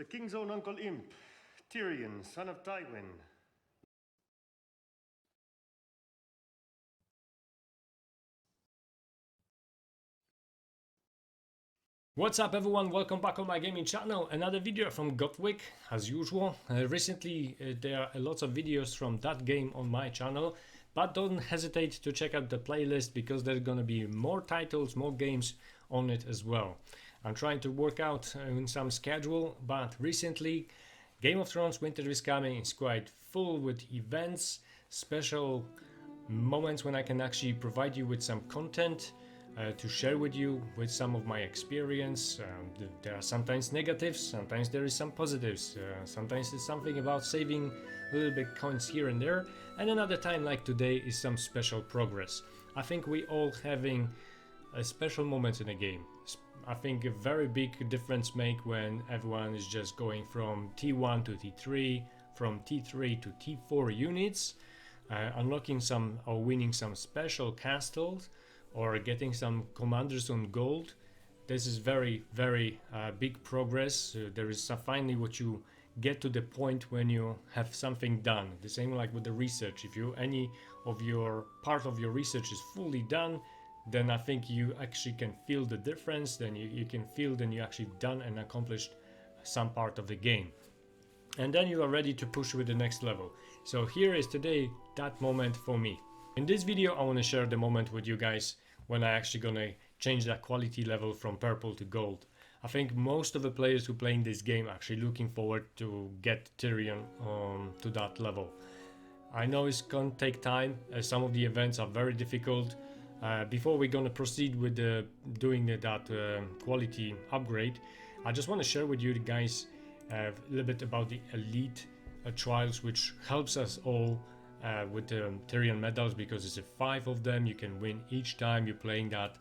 The king's own uncle Imp, Tyrion, son of Tywin. What's up everyone, welcome back on my gaming channel. Another video from Gotwick as usual. Recently there are lots of videos from that game on my channel, but don't hesitate to check out the playlist because there's gonna be more titles, more games on it as well. I'm trying to work out in some schedule, but recently Game of Thrones Winter is Coming is quite full with events, special moments when I can actually provide you with some content to share with you with some of my experience. There are sometimes negatives, sometimes there is some positives, sometimes it's something about saving a little bit coins here and there, and another time like today is some special progress. I think we all having a special moments in a game. I think a very big difference make when everyone is just going from T1 to T3, from T3 to T4 units, unlocking some or winning some special castles, or getting some commanders on gold. This is very big progress. There is finally what you get to the point when you have something done. The same like with the research. If you any of your part of your research is fully done, then I think you actually can feel the difference. Then you can feel then you actually done and accomplished some part of the game. And then you are ready to push with the next level. So here is today that moment for me. In this video I want to share the moment with you guys when I actually gonna change that quality level from purple to gold. I think most of the players who play in this game are actually looking forward to get Tyrion to that level. I know it's gonna take time, as some of the events are very difficult. Before we're gonna proceed with doing that quality upgrade, I just want to share with you guys a little bit about the elite trials, which helps us all with the Tyrion medals, because it's 5 of them you can win each time you're playing that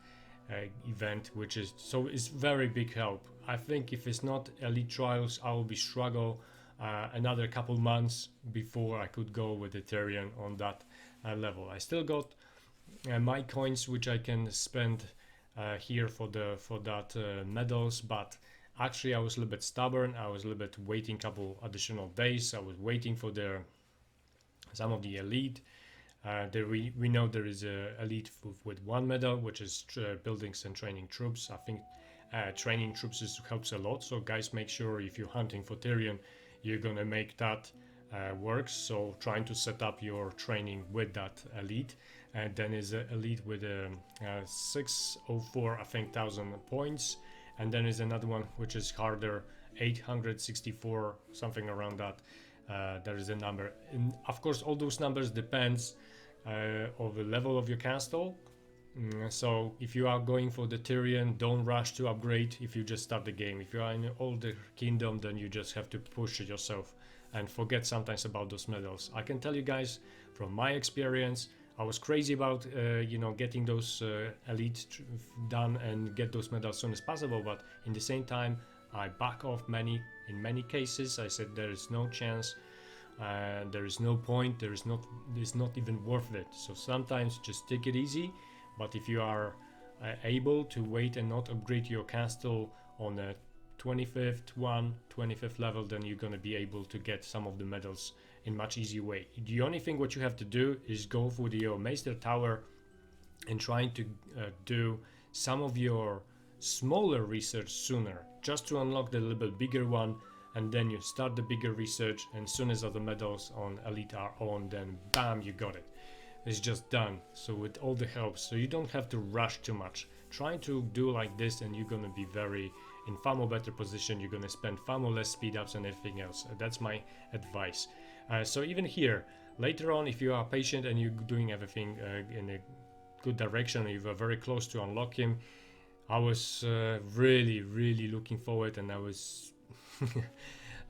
event, which is so it's very big help. I think if it's not elite trials, I will be struggle another couple months before I could go with the Tyrion on that level. I still got my coins which I can spend here for that medals, but actually I was a little bit stubborn. I was a little bit waiting couple additional days. I was waiting for some of the elite. We know there is a elite with 1 medal, which is buildings and training troops. I think training troops helps a lot. So guys, make sure if you're hunting for Tyrion, you're gonna make that work. So trying to set up your training with that elite. And then is an elite with 604, I think, 1,000 points. And then is another one which is harder, 864, something around that. There is a number, and of course all those numbers depends on the level of your castle. So if you are going for the Tyrion, don't rush to upgrade if you just start the game. If you are in an older kingdom, then you just have to push it yourself and forget sometimes about those medals. I can tell you guys from my experience, I was crazy about getting those elite done and get those medals as soon as possible, but in the same time I back off in many cases. I said there is no chance, there is no point, it's not even worth it. So sometimes just take it easy, but if you are able to wait and not upgrade your castle on a 25th level, then you're gonna be able to get some of the medals in much easier way. The only thing what you have to do is go for your Maester Tower and trying to do some of your smaller research sooner, just to unlock the little bit bigger one, and then you start the bigger research, and as soon as the medals on elite are on, then bam, you got it. It's just done. So with all the help, so you don't have to rush too much. Try to do like this and you're gonna be in far more better position. You're gonna spend far more less speed ups and everything else. That's my advice. So even here later on, if you are patient and you're doing everything in a good direction, you are very close to unlock him. I was really looking forward, and I was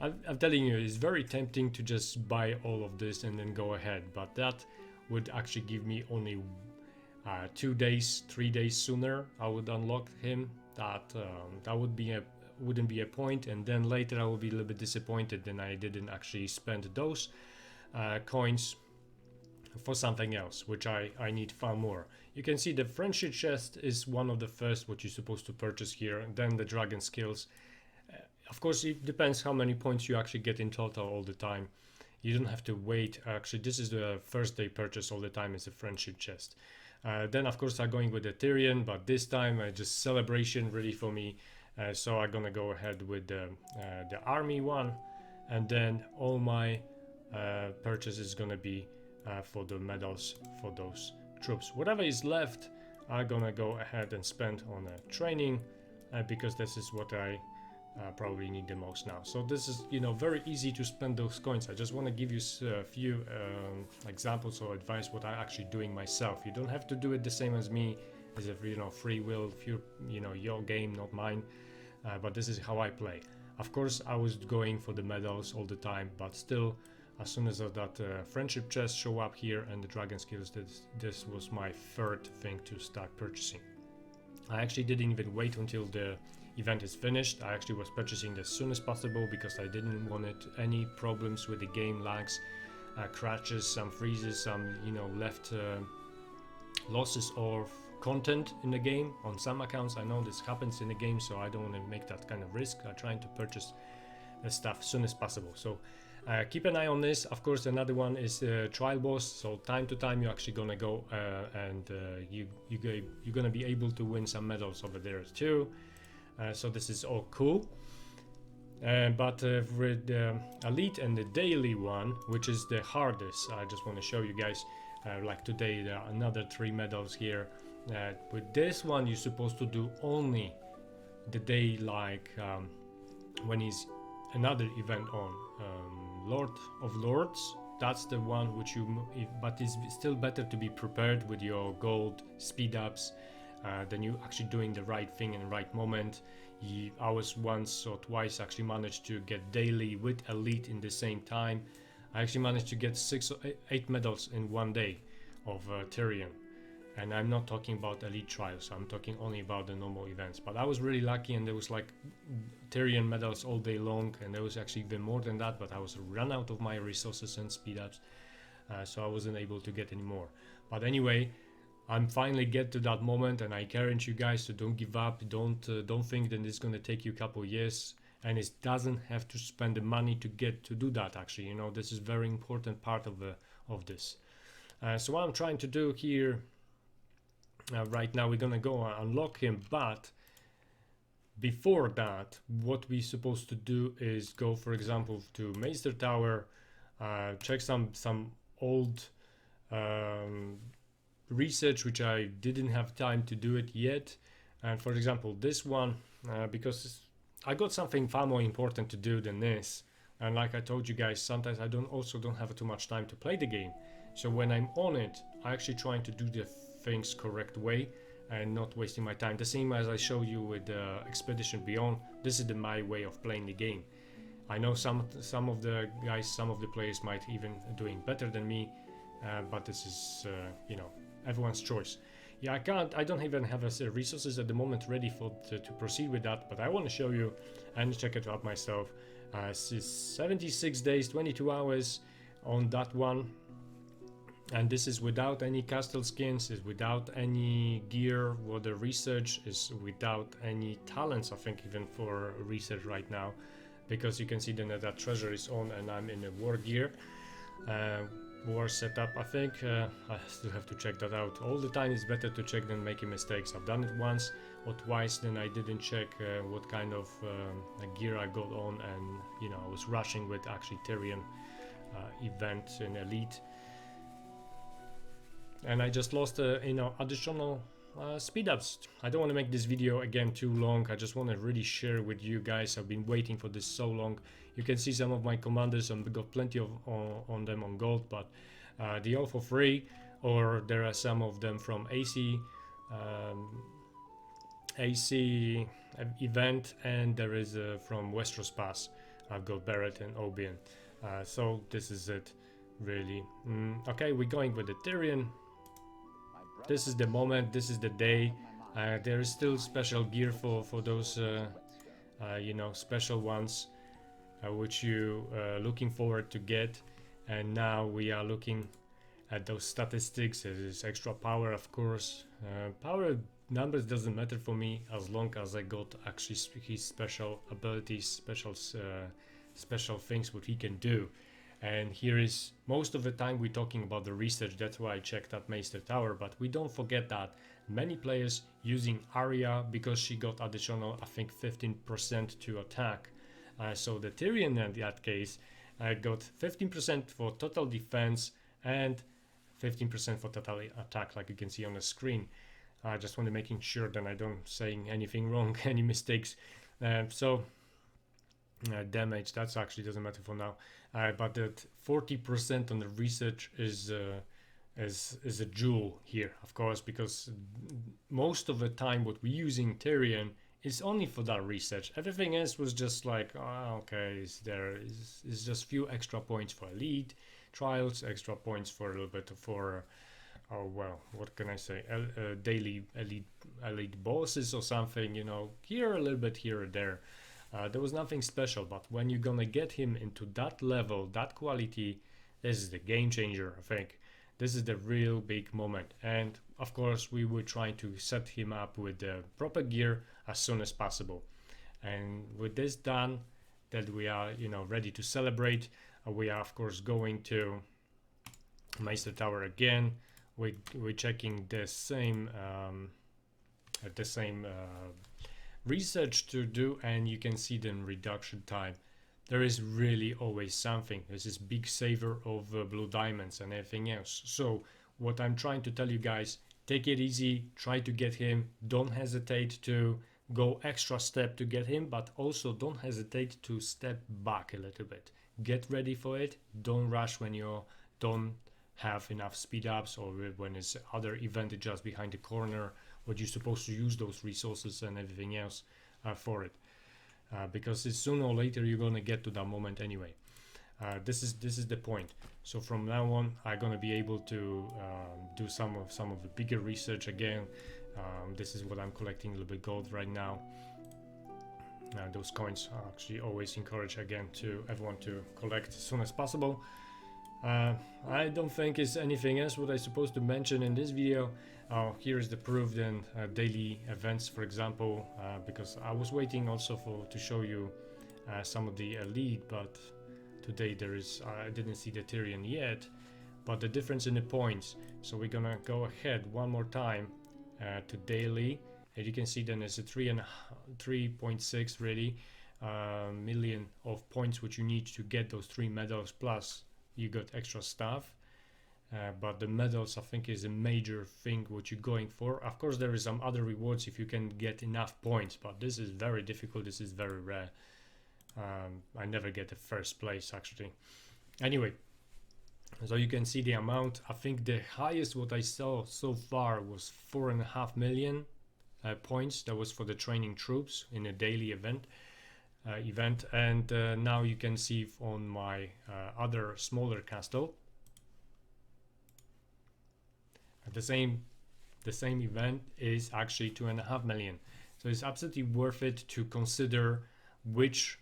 I'm telling you, it's very tempting to just buy all of this and then go ahead, but that would actually give me only 2 days, 3 days sooner I would unlock him. That wouldn't be a point, and then later I will be a little bit disappointed that I didn't actually spend those coins for something else, which I need far more. You can see the friendship chest is one of the first what you're supposed to purchase here, and then the dragon skills. Of course, it depends how many points you actually get in total all the time. You don't have to wait. Actually, this is the first day purchase all the time. It's a friendship chest. Then, of course, I'm going with the TYRION, but this time just celebration ready for me. So I'm gonna go ahead with the army one, and then all my purchase is gonna be for the medals for those troops. Whatever is left, I'm gonna go ahead and spend on training, because this is what I probably need the most now. So this is, you know, very easy to spend those coins. I just want to give you a few examples or advice what I'm actually doing myself. You don't have to do it the same as me, as if, you know, free will, if you know, your game, not mine. But this is how I play. Of course, I was going for the medals all the time, but still, as soon as that friendship chest show up here and the dragon skills, this was my third thing to start purchasing. I actually didn't even wait until the event is finished. I actually was purchasing as soon as possible because I didn't want any problems with the game, lags, crashes, some freezes, some, you know, left losses of content in the game. On some accounts I know this happens in the game, so I don't want to make that kind of risk. I'm trying to purchase the stuff as soon as possible. So keep an eye on this. Of course, another one is trial boss. So time to time you're actually gonna go and you're gonna be able to win some medals over there too. So this is all cool. But with the elite and the daily one, which is the hardest, I just want to show you guys, like today there are another 3 medals here. With this one you're supposed to do only the day, like when is another event on Lord of Lords. That's the one which but it's still better to be prepared with your gold speed ups. Then you actually doing the right thing in the right moment. I was once or twice actually managed to get daily with elite in the same time. I actually managed to get 6 or 8 medals in one day of TYRION. And I'm not talking about elite trials, I'm talking only about the normal events. But I was really lucky, and there was like TYRION medals all day long, and there was actually even more than that, but I was run out of my resources and speed ups, so I wasn't able to get any more. But anyway, I'm finally get to that moment, and I encourage you guys to don't give up. Don't think that it's gonna take you a couple years, and it doesn't have to spend the money to get to do that. Actually, you know, this is very important part of this. So what I'm trying to do here right now, we're gonna go unlock him, but before that, what we're supposed to do is go, for example, to Meister Tower, check some old research which I didn't have time to do it yet. And for example this one, because I got something far more important to do than this, and like I told you guys, sometimes I don't have too much time to play the game. So when I'm on it, I actually trying to do the things correct way and not wasting my time. The same as I show you with Expedition Beyond. This is my way of playing the game. I know some of the guys, some of the players might even doing better than me, but this is you know, everyone's choice. Yeah, I don't even have resources at the moment ready to proceed with that, but I want to show you and check it out myself. It's 76 days, 22 hours on that one, and this is without any castle skins, is without any gear, or the research is without any talents, I think, even for research right now, because you can see then that treasure is on and I'm in a war gear. War setup, I think. I still have to check that out. All the time it's better to check than making mistakes. I've done it once or twice, then I didn't check what kind of gear I got on, and you know, I was rushing with actually TYRION event in Elite, and I just lost you know, additional speed ups. I don't want to make this video again too long. I just want to really share with you guys. I've been waiting for this so long. You can see some of my commanders, and got plenty of on them on gold, but they all for free, or there are some of them from AC event, and there is from Westeros Pass. I've got Barrett and Obion. So this is it, really. Okay, we're going with the TYRION. This is the moment, this is the day. There is still special gear for those you know, special ones, which you looking forward to get. And now we are looking at those statistics. There is extra power, of course. Power numbers doesn't matter for me as long as I got actually his special abilities, special things what he can do. And here is most of the time we're talking about the research. That's why I checked that Meister Tower, but we don't forget that many players using Arya because she got additional, I think, 15% to attack. So the Tyrion in that case got 15% for total defense and 15% for total attack, like you can see on the screen. I just want to making sure that I don't saying anything wrong, any mistakes. Damage, that's actually doesn't matter for now. But that 40% on the research is a jewel here, of course, because most of the time what we're using Tyrion is only for that research. Everything else was just like, okay, is just few extra points for elite trials, extra points for a little bit for what can I say, daily elite bosses or something, you know, here a little bit, here or there. There was nothing special, but when you're gonna get him into that level, that quality, this is the game changer, I think. This is the real big moment. And of course, we were trying to set him up with the proper gear as soon as possible. And with this done, that we are, you know, ready to celebrate, we are of course going to Meister Tower again. We're checking the same research to do, and you can see the reduction time. There is really always something. This is big saver of blue diamonds and everything else. So what I'm trying to tell you guys, take it easy, try to get him, don't hesitate to go extra step to get him, but also don't hesitate to step back a little bit. Get ready for it, don't rush when you don't have enough speed ups, or when it's other event just behind the corner, what you're supposed to use those resources and everything else for it. Because it's sooner or later you're gonna get to that moment anyway. This is the point. So from now on, I'm gonna be able to do some of the bigger research again. This is what I'm collecting, a little bit gold right now. Those coins are actually always encourage again to everyone to collect as soon as possible. I don't think it's anything else what I'm supposed to mention in this video. Here is the proof then, daily events, for example, because I was waiting also to show you some of the elite, but today I didn't see the Tyrion yet, but the difference in the points. So we're gonna go ahead one more time to daily, and you can see then it's a 3.6 really million of points which you need to get those 3 medals, plus you got extra stuff. But the medals I think is a major thing what you're going for. Of course there is some other rewards if you can get enough points, but this is very difficult, this is very rare. I never get the first place actually. Anyway, so you can see the amount. I think the highest what I saw so far was 4.5 million points. That was for the training troops in a daily event. And now you can see on my other smaller castle, the same event is actually 2.5 million. So it's absolutely worth it to consider which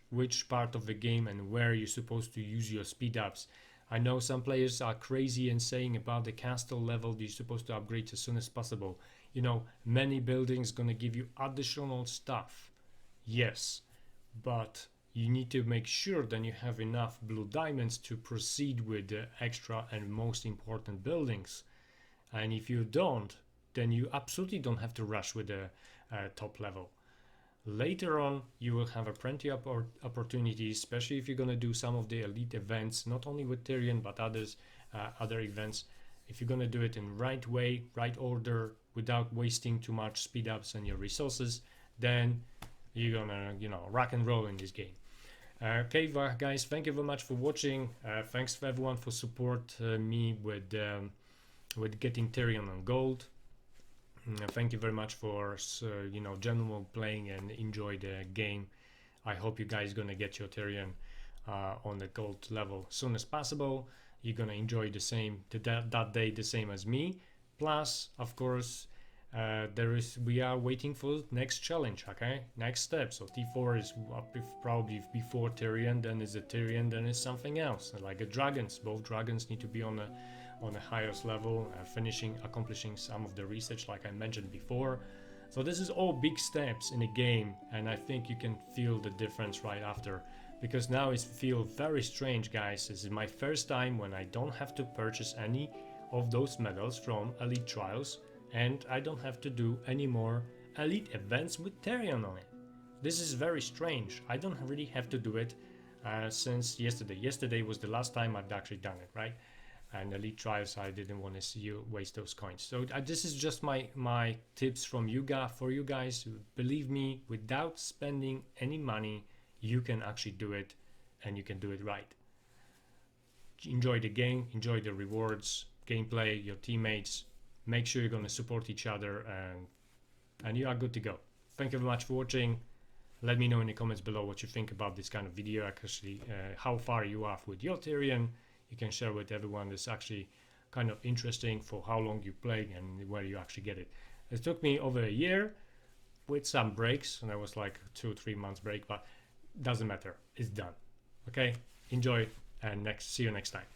part of the game and where you're supposed to use your speed ups. I know some players are crazy and saying about the castle level you're supposed to upgrade as soon as possible. You know, many buildings gonna give you additional stuff, yes, but you need to make sure that you have enough blue diamonds to proceed with the extra and most important buildings. And if you don't, then you absolutely don't have to rush with the top level. Later on, you will have a plenty of opportunities, especially if you're going to do some of the elite events, not only with Tyrion, but other events. If you're going to do it in right way, right order, without wasting too much speed ups and your resources, then you're going to, you know, rock and roll in this game. Okay, guys, thank you very much for watching. Thanks for everyone for support me with getting Tyrion on gold. Thank you very much for you know, general playing and enjoy the game. I hope you guys gonna get your Tyrion on the gold level as soon as possible. You're gonna enjoy the same that day the same as me. Plus, of course, we are waiting for next challenge. Okay, next step. So T4 is probably before Tyrion, then is a Tyrion, then is something else like a dragons. Both dragons need to be on the highest level, accomplishing some of the research like I mentioned before. So this is all big steps in a game, and I think you can feel the difference right after, because now it feels very strange, guys. This is my first time when I don't have to purchase any of those medals from Elite Trials, and I don't have to do any more Elite events with TYRION on it. This is very strange. I don't really have to do it since yesterday. Yesterday was the last time I'd actually done it, right? And Elite Trials, I didn't want to see you waste those coins. So this is just my tips from you guys, for you guys. Believe me, without spending any money, you can actually do it, and you can do it right. Enjoy the game, enjoy the rewards, gameplay, your teammates. Make sure you're going to support each other, and you are good to go. Thank you very much for watching. Let me know in the comments below what you think about this kind of video, actually, how far you are with your TYRION. You can share with everyone. This actually kind of interesting for how long you play and where you actually get it. It took me over a year with some breaks, and I was like 2 or 3 months break, but doesn't matter. It's done. Okay, enjoy, and see you next time.